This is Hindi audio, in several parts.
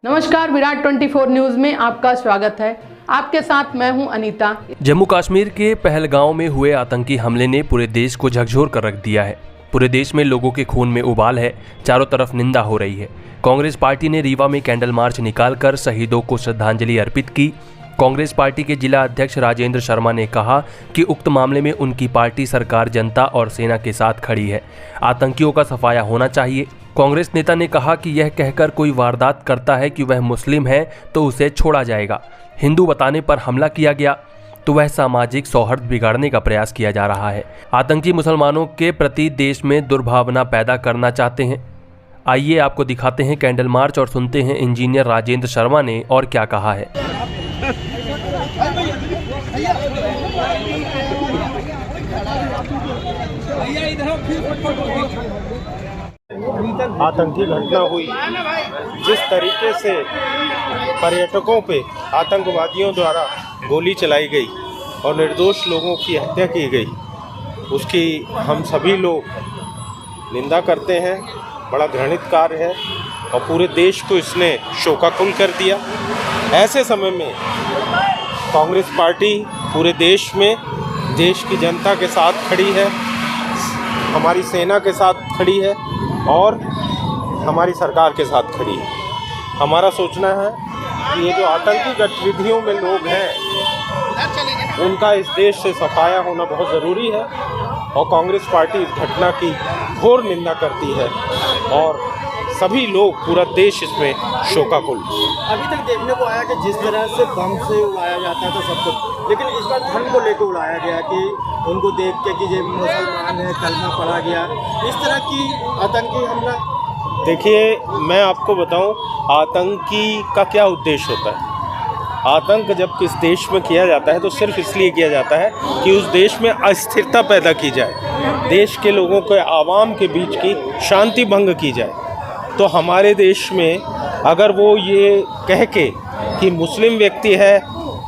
नमस्कार, विराट 24 न्यूज में आपका स्वागत है। आपके साथ मैं हूं अनीता। जम्मू कश्मीर के पहलगांव में हुए आतंकी हमले ने पूरे देश को झकझोर कर रख दिया है। पूरे देश में लोगों के खून में उबाल है, चारों तरफ निंदा हो रही है। कांग्रेस पार्टी ने रीवा में कैंडल मार्च निकालकर शहीदों को श्रद्धांजलि अर्पित की। कांग्रेस पार्टी के जिला अध्यक्ष राजेंद्र शर्मा ने कहा कि उक्त मामले में उनकी पार्टी सरकार, जनता और सेना के साथ खड़ी है। आतंकियों का सफाया होना चाहिए। कांग्रेस नेता ने कहा कि यह कहकर कोई वारदात करता है कि वह मुस्लिम है तो उसे छोड़ा जाएगा। हिंदू बताने पर हमला किया गया तो वह सामाजिक सौहार्द बिगाड़ने का प्रयास किया जा रहा है। आतंकी मुसलमानों के प्रति देश में दुर्भावना पैदा करना चाहते हैं। आइए आपको दिखाते हैं कैंडल मार्च और सुनते हैं इंजीनियर राजेंद्र शर्मा ने और क्या कहा है। आतंकी घटना हुई, जिस तरीके से पर्यटकों पे आतंकवादियों द्वारा गोली चलाई गई और निर्दोष लोगों की हत्या की गई, उसकी हम सभी लोग निंदा करते हैं। बड़ा घृणित कार्य है और पूरे देश को इसने शोकाकुल कर दिया। ऐसे समय में कांग्रेस पार्टी पूरे देश में देश की जनता के साथ खड़ी है, हमारी सेना के साथ खड़ी है और हमारी सरकार के साथ खड़ी है। हमारा सोचना है कि ये जो आतंकी गतिविधियों में लोग हैं, उनका इस देश से सफाया होना बहुत ज़रूरी है और कांग्रेस पार्टी इस घटना की घोर निंदा करती है और सभी लोग, पूरा देश इसमें शोकाकुल। अभी तक देखने को आया कि जिस तरह से बम से उड़ाया जाता था सब कुछ, लेकिन इस बार धर्म को लेकर उड़ाया गया कि उनको देख के कि ये मुसलमान है, कलमा पढ़ा गया, इस तरह की आतंकी हमला। देखिए, मैं आपको बताऊं, आतंकी का क्या उद्देश्य होता है। आतंक जब किस देश में किया जाता है तो सिर्फ इसलिए किया जाता है कि उस देश में अस्थिरता पैदा की जाए, देश के लोगों के, आवाम के बीच की शांति भंग की जाए। तो हमारे देश में अगर वो ये कह के कि मुस्लिम व्यक्ति है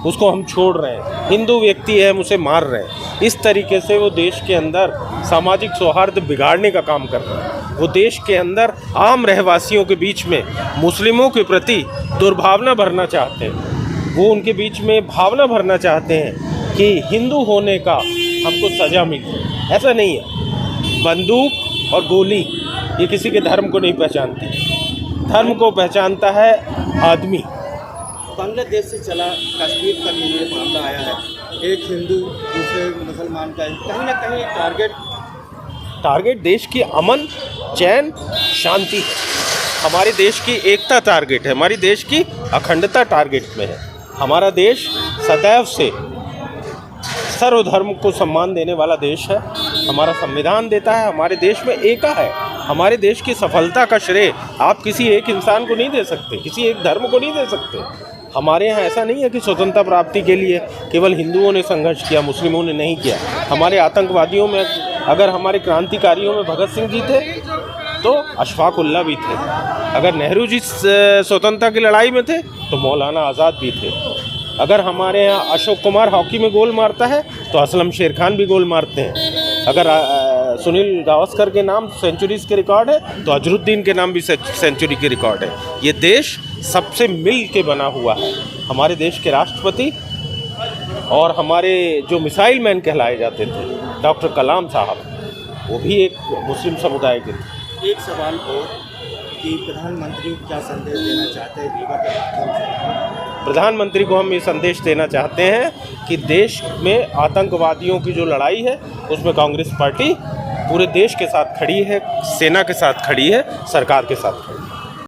उसको हम छोड़ रहे हैं, हिंदू व्यक्ति है हम उसे मार रहे हैं, इस तरीके से वो देश के अंदर सामाजिक सौहार्द बिगाड़ने का काम कर रहे हैं। वो देश के अंदर आम रहवासियों के बीच में मुस्लिमों के प्रति दुर्भावना भरना चाहते हैं। वो उनके बीच में भावना भरना चाहते हैं कि हिंदू होने का हमको सज़ा मिले। ऐसा नहीं है। बंदूक और गोली ये किसी के धर्म को नहीं पहचानती। धर्म को पहचानता है आदमी। बांग्लादेश से चला कश्मीर तक ये मामला आया है, एक हिंदू दूसरे मुसलमान का, कहीं ना कहीं टारगेट देश की अमन, चैन, शांति है। हमारे देश की एकता टारगेट है, हमारी देश की अखंडता टारगेट में है। हमारा देश सदैव से सर्वधर्म को सम्मान देने वाला देश है। हमारा संविधान देता है, हमारे देश में एकता है। हमारे देश की सफलता का श्रेय आप किसी एक इंसान को नहीं दे सकते, किसी एक धर्म को नहीं दे सकते। हमारे यहाँ ऐसा नहीं है कि स्वतंत्रता प्राप्ति के लिए केवल हिंदुओं ने संघर्ष किया, मुस्लिमों ने नहीं किया। हमारे आतंकवादियों में, अगर हमारे क्रांतिकारियों में भगत सिंह जी थे तो अशफाक उल्लाह भी थे। अगर नेहरू जी स्वतंत्रता की लड़ाई में थे तो मौलाना आज़ाद भी थे। अगर हमारे यहाँ अशोक कुमार हॉकी में गोल मारता है तो असलम शेर खान भी गोल मारते हैं। अगर सुनील गावस्कर के नाम सेंचुरीज के रिकॉर्ड है तो अजरुद्दीन के नाम भी सेंचुरी के रिकॉर्ड है। ये देश सबसे मिल के बना हुआ है। हमारे देश के राष्ट्रपति और हमारे जो मिसाइल मैन कहलाए जाते थे, डॉक्टर कलाम साहब, वो भी एक मुस्लिम समुदाय के थे। एक सवाल और कि प्रधानमंत्री को क्या संदेश देना चाहते हैं रीवा के माध्यम से? प्रधानमंत्री को हम ये संदेश देना चाहते हैं कि देश में आतंकवादियों की जो लड़ाई है उसमें कांग्रेस पार्टी पूरे देश के साथ खड़ी है, सेना के साथ खड़ी है, सरकार के साथ खड़ी है।